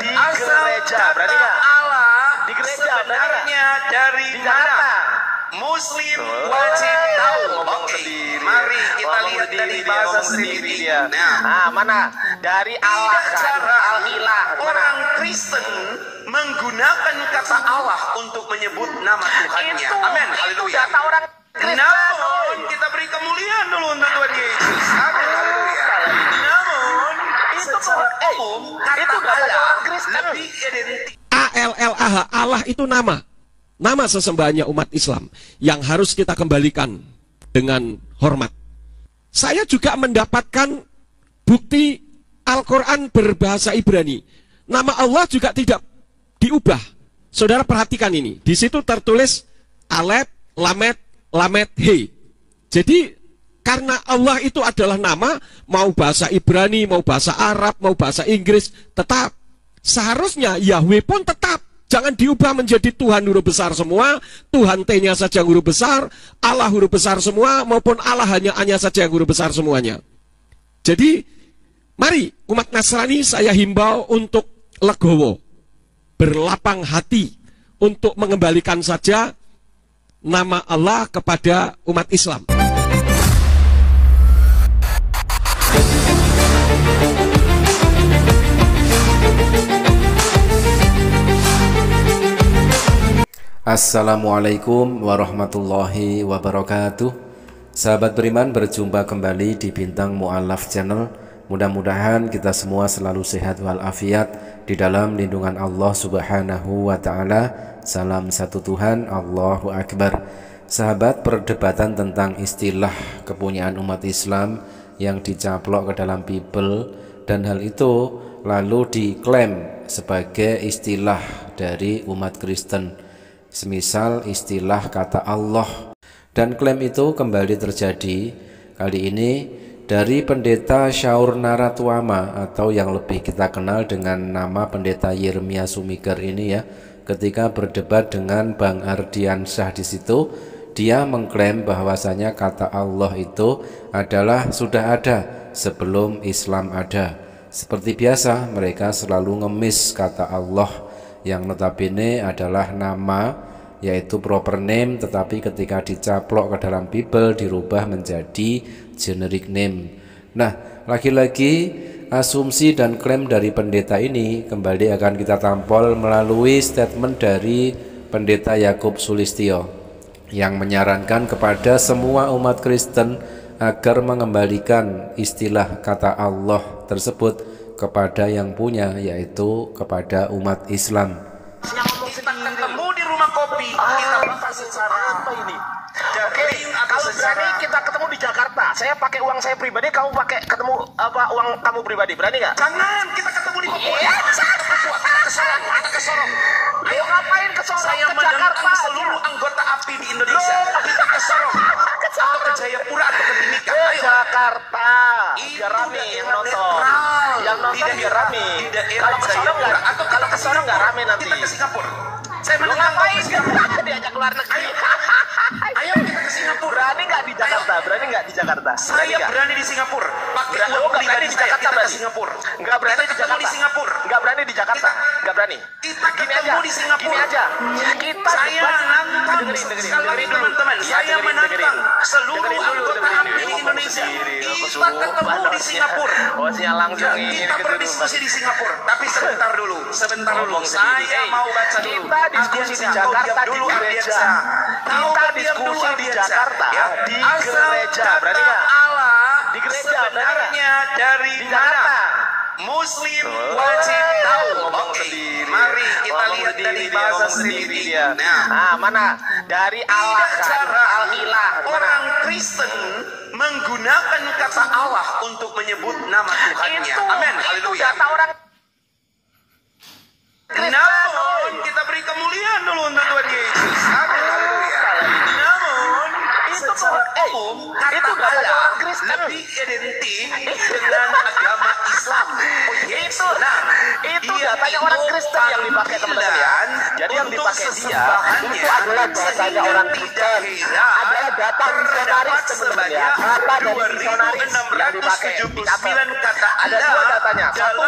di gereja, berani nggak? Allah di gereja sebenarnya dari mana? Muslim wajib tahu. Oke, mari kita lihat dari bahasa sendiri. Nah, mana? Dari Allah, cara al-ilah. Orang Kristen menggunakan kata Allah untuk menyebut nama Tuhannya. Amin. Haleluya. Data orang Kristen. Namun kita beri kemuliaan dulu untuk Tuhan Yesus. Amin. Haleluya. Namun itu secara umum kata itu Allah Kristen lebih identik. A-L-L-A-H, Allah itu nama sesembahannya umat Islam yang harus kita kembalikan dengan hormat. Saya juga mendapatkan bukti Al-Quran berbahasa Ibrani. Nama Allah juga tidak diubah. Saudara perhatikan ini. Di situ tertulis Alef, Lamet, Lamet, He. Jadi karena Allah itu adalah nama, mau bahasa Ibrani, mau bahasa Arab, mau bahasa Inggris, tetap. Seharusnya Yahweh pun tetap. Jangan diubah menjadi Tuhan huruf besar semua, Tuhan T-nya saja huruf besar, Allah huruf besar semua, maupun Allah hanya saja huruf besar semuanya. Jadi, mari umat Nasrani saya himbau untuk legowo, berlapang hati, untuk mengembalikan saja nama Allah kepada umat Islam. Assalamualaikum warahmatullahi wabarakatuh. Sahabat beriman, berjumpa kembali di Bintang Mu'alaf Channel. Mudah-mudahan kita semua selalu sehat walafiat di dalam lindungan Allah Subhanahu wa ta'ala. Salam satu Tuhan, Allahu Akbar. Sahabat, perdebatan tentang istilah kepunyaan umat Islam yang dicaplok ke dalam Bible, dan hal itu lalu diklaim sebagai istilah dari umat Kristen, semisal istilah kata Allah, dan klaim itu kembali terjadi kali ini dari pendeta Syaur Naratuama, atau yang lebih kita kenal dengan nama pendeta Yeremia Sumiger ini ya. Ketika berdebat dengan Bang Ardiansyah di situ, dia mengklaim bahwasanya kata Allah itu adalah sudah ada sebelum Islam ada. Seperti biasa mereka selalu ngemis kata Allah yang notabene adalah nama, yaitu proper name, tetapi ketika dicaplok ke dalam Bible dirubah menjadi generic name. Nah, lagi-lagi asumsi dan klaim dari pendeta ini kembali akan kita tampol melalui statement dari pendeta Yakub Sulistyo yang menyarankan kepada semua umat Kristen agar mengembalikan istilah kata Allah tersebut kepada yang punya, yaitu kepada umat Islam. Kita ketemu di rumah kopi, kita bahas secara apa ini? Oke, Kalau berani kita ketemu di Jakarta, saya pakai uang saya pribadi, kamu pakai ketemu uang kamu pribadi, berani nggak? Jangan, kita ketemu di Papua. Iya. Kita ke Sorong. Ayo ngapain ke Sorong? Saya Ke Jakarta menentang seluruh anggota API di Indonesia. Kita ke Sorong atau ke Jayapura atau ke Timika. Ke Ayo. Jakarta. Itu Biar rame yang daerah nonton. netral. Yang nonton Di biar daerah- rame. di daerah Kalau ke Sorong Jayapura nggak? atau Kalau ke Sorong nggak rame nanti. Kita ke Singapura. Saya Lo menentang ngapain? ke Singapura. Diajak keluar negeri. Ayo kita ke Singapura. Berani nggak di Jakarta? Berani nggak di Jakarta? Saya berani di Singapura. Pakai Berani. uang Lo nggak pribadi berani di saya. Jakarta Kita ke berarti? Singapura. Nggak berani Kita di ketemu Jakarta. di Singapura. Nggak berani di Jakarta. Nggak berani. Kita Gini ketemu aja. di Singapura. Gini aja. Kita Saya menantang sekali lagi teman-teman. Saya menantang seluruh anggota API di Indonesia. Kita ketemu di Singapura. Bosnya langsung ini. Kita berdiskusi di Singapura. Tapi sebentar dulu. Saya mau baca dulu. Kita diskusi di Jakarta di gereja. Kita diskusi di Jakarta di gereja. Berani nggak? Allah Di gereja, sebenarnya dari Di mana? Jakarta. Muslim wajib tahu. Oke, mari kita lihat dari bahasa sendiri. Nah, mana? Dari Allah, cara al-ilah. orang Kristen menggunakan kata Allah untuk menyebut nama Tuhannya. Amin. Itu Haleluya. data orang Kristen. Namun kita beri kemuliaan dulu untuk Tuhan Yesus. Amin. Haleluya. Namun Itu secara kata itu katanya Allah orang Kristen. lebih identik dengan agama Islam. Itu datanya orang Kristen yang dipakai teman-teman ya. Jadi yang dipakai dia itu adalah datanya orang Kristen, adalah data misionaris teman-teman ya. Data dari misionaris yang dipakai. 2679 kata Ada dua datanya, satu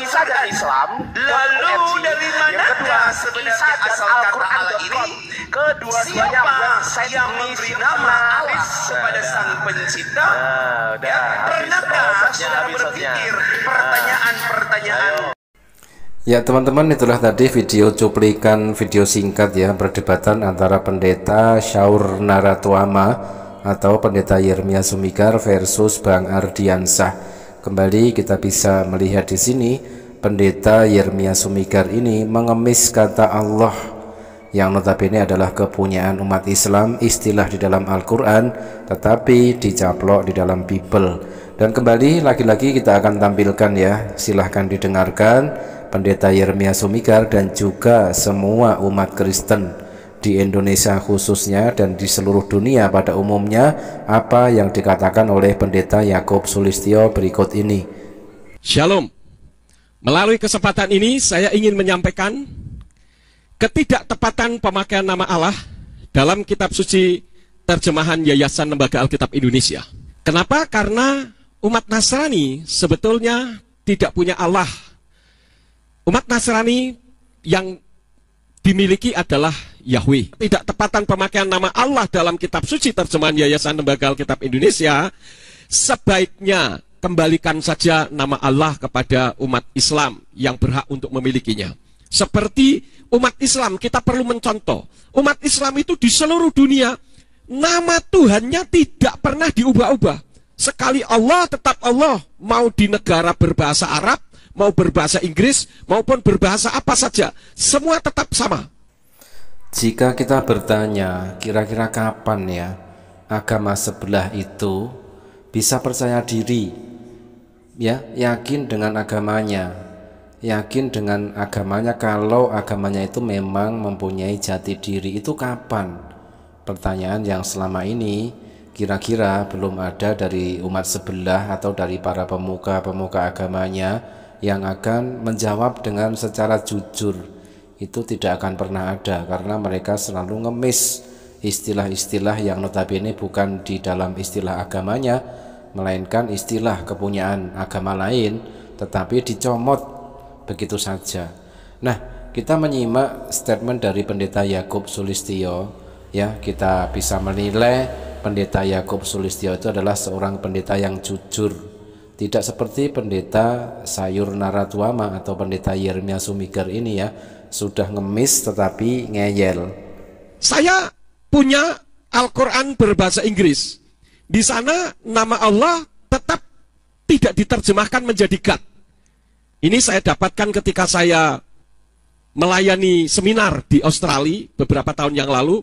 Isa dan Islam, lalu dari yang kedua manakah sebenarnya Isa dan asal kata Allah Al-Quran.com. ini? Kedua-duanya Siapa yang memberi nama Allah kepada Sang Pencipta? Ya, pernahkah saudara berpikir pertanyaan-pertanyaan? Ya teman-teman, itulah tadi video cuplikan video singkat ya, perdebatan antara pendeta Syaur Naratuama atau pendeta Yeremia Sumikar versus Bang Ardiansah. Kembali kita bisa melihat di sini pendeta Yeremia Sumikar ini mengemis kata Allah yang notabene adalah kepunyaan umat Islam, istilah di dalam Al-Quran, tetapi dicaplok di dalam Bible. Dan kembali lagi-lagi kita akan tampilkan ya, silahkan didengarkan pendeta Yeremia Sumikar dan juga semua umat Kristen di Indonesia khususnya dan di seluruh dunia pada umumnya, apa yang dikatakan oleh pendeta Yakub Sulistyo berikut ini. Shalom. Melalui kesempatan ini saya ingin menyampaikan ketidaktepatan pemakaian nama Allah dalam kitab suci terjemahan Yayasan Lembaga Alkitab Indonesia. Kenapa? Karena umat Nasrani sebetulnya tidak punya Allah. Umat Nasrani yang dimiliki adalah Yahweh. Ketidaktepatan pemakaian nama Allah dalam kitab suci terjemahan Yayasan Lembaga Alkitab Indonesia, sebaiknya kembalikan saja nama Allah kepada umat Islam yang berhak untuk memilikinya. Seperti umat Islam, kita perlu mencontoh. Umat Islam itu di seluruh dunia, nama Tuhannya tidak pernah diubah-ubah. Sekali Allah, tetap Allah. Mau di negara berbahasa Arab, mau berbahasa Inggris, maupun berbahasa apa saja, semua tetap sama. Jika kita bertanya, kira-kira kapan ya agama sebelah itu bisa percaya diri, ya, yakin dengan agamanya, yakin dengan agamanya, kalau agamanya itu memang mempunyai jati diri, itu kapan? Pertanyaan yang selama ini kira-kira belum ada dari umat sebelah atau dari para pemuka-pemuka agamanya yang akan menjawab dengan secara jujur. Itu tidak akan pernah ada, karena mereka selalu ngemis istilah-istilah yang notabene bukan di dalam istilah agamanya, melainkan istilah kepunyaan agama lain, tetapi dicomot begitu saja. Nah, kita menyimak statement dari pendeta Yakub Sulistyo ya, kita bisa menilai pendeta Yakub Sulistyo itu adalah seorang pendeta yang jujur, tidak seperti pendeta Sayur Naratuama atau pendeta Yeremia Sumikar ini ya, sudah ngemis tetapi ngeyel. Saya punya Al-Quran berbahasa Inggris. Di sana nama Allah tetap tidak diterjemahkan menjadi God. Ini saya dapatkan ketika saya melayani seminar di Australia beberapa tahun yang lalu.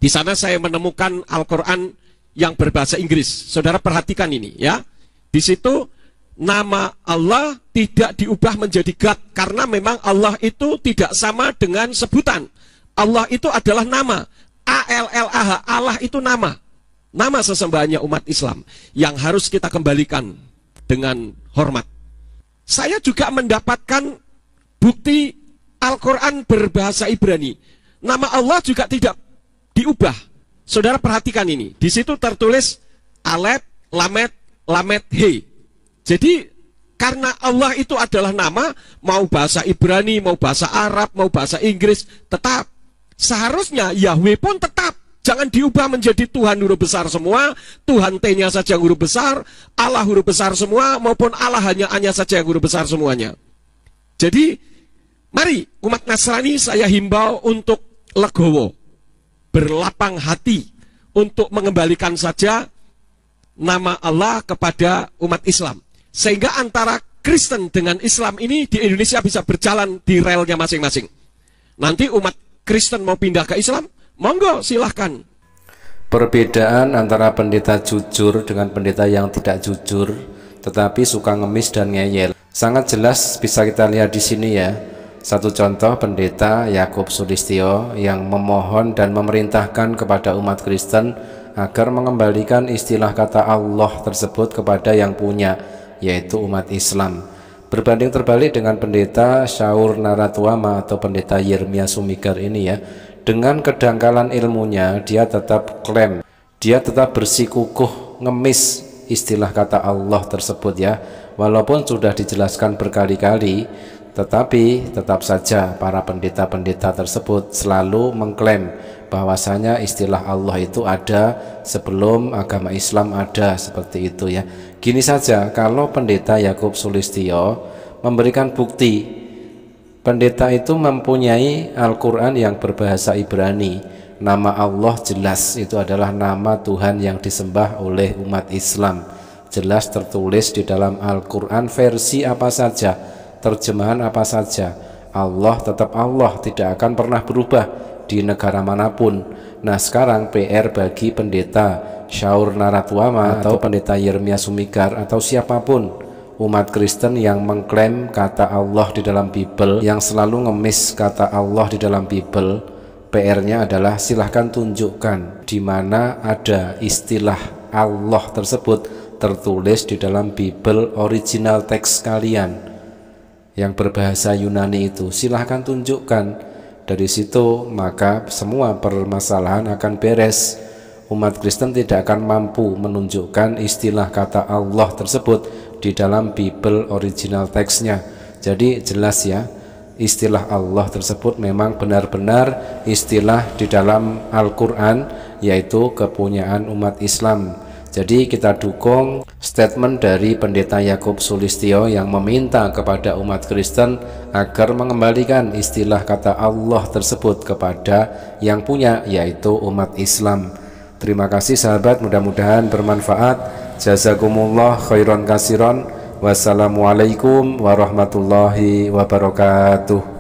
Di sana saya menemukan Al-Quran yang berbahasa Inggris. Saudara perhatikan ini ya. Di situ nama Allah tidak diubah menjadi God, karena memang Allah itu tidak sama dengan sebutan. Allah itu adalah nama. A-L-L-A-H, Allah itu nama. Nama sesembahannya umat Islam yang harus kita kembalikan dengan hormat. Saya juga mendapatkan bukti Al-Quran berbahasa Ibrani. Nama Allah juga tidak diubah. Saudara perhatikan ini. Di situ tertulis Aleph, Lamet, Lamet, He. Jadi karena Allah itu adalah nama, mau bahasa Ibrani, mau bahasa Arab, mau bahasa Inggris, tetap. Seharusnya Yahweh pun tetap. Jangan diubah menjadi Tuhan huruf besar semua, Tuhan T-nya saja huruf besar, Allah huruf besar semua, maupun Allah hanya saja huruf besar semuanya. Jadi, mari umat Nasrani saya himbau untuk legowo, berlapang hati, untuk mengembalikan saja nama Allah kepada umat Islam. Sehingga antara Kristen dengan Islam ini di Indonesia bisa berjalan di relnya masing-masing. Nanti umat Kristen mau pindah ke Islam, monggo silahkan. Perbedaan antara pendeta jujur dengan pendeta yang tidak jujur tetapi suka ngemis dan ngeyel sangat jelas bisa kita lihat di sini ya. Satu contoh, pendeta Yakub Sulistyo yang memohon dan memerintahkan kepada umat Kristen agar mengembalikan istilah kata Allah tersebut kepada yang punya, yaitu umat Islam. Berbanding terbalik dengan pendeta Syaur Naratwama atau pendeta Yeremia Sumikar ini ya, dengan kedangkalan ilmunya dia tetap klaim, dia tetap bersikukuh ngemis istilah kata Allah tersebut ya, walaupun sudah dijelaskan berkali-kali, tetapi tetap saja para pendeta-pendeta tersebut selalu mengklaim bahwasanya istilah Allah itu ada sebelum agama Islam ada, seperti itu ya. Gini saja, kalau pendeta Yakub Sulistyo memberikan bukti pendeta itu mempunyai Al-Quran yang berbahasa Ibrani, nama Allah jelas itu adalah nama Tuhan yang disembah oleh umat Islam, jelas tertulis di dalam Al-Quran versi apa saja, terjemahan apa saja, Allah tetap Allah, tidak akan pernah berubah di negara manapun. Nah sekarang PR bagi pendeta Syaur Naratwama atau pendeta Yeremia Sumikar atau siapapun umat Kristen yang mengklaim kata Allah di dalam Bible, yang selalu ngemis kata Allah di dalam Bible, PR-nya adalah silahkan tunjukkan di mana ada istilah Allah tersebut tertulis di dalam Bible original teks kalian yang berbahasa Yunani itu, silahkan tunjukkan. Dari situ maka semua permasalahan akan beres. Umat Kristen tidak akan mampu menunjukkan istilah kata Allah tersebut di dalam Bible original teksnya. Jadi jelas ya, istilah Allah tersebut memang benar-benar istilah di dalam Al-Quran, yaitu kepunyaan umat Islam. Jadi kita dukung statement dari pendeta Yakub Sulistyo yang meminta kepada umat Kristen agar mengembalikan istilah kata Allah tersebut kepada yang punya, yaitu umat Islam. Terima kasih sahabat, mudah-mudahan bermanfaat. Jazakumullah khairan kasiron. Wassalamualaikum warahmatullahi wabarakatuh.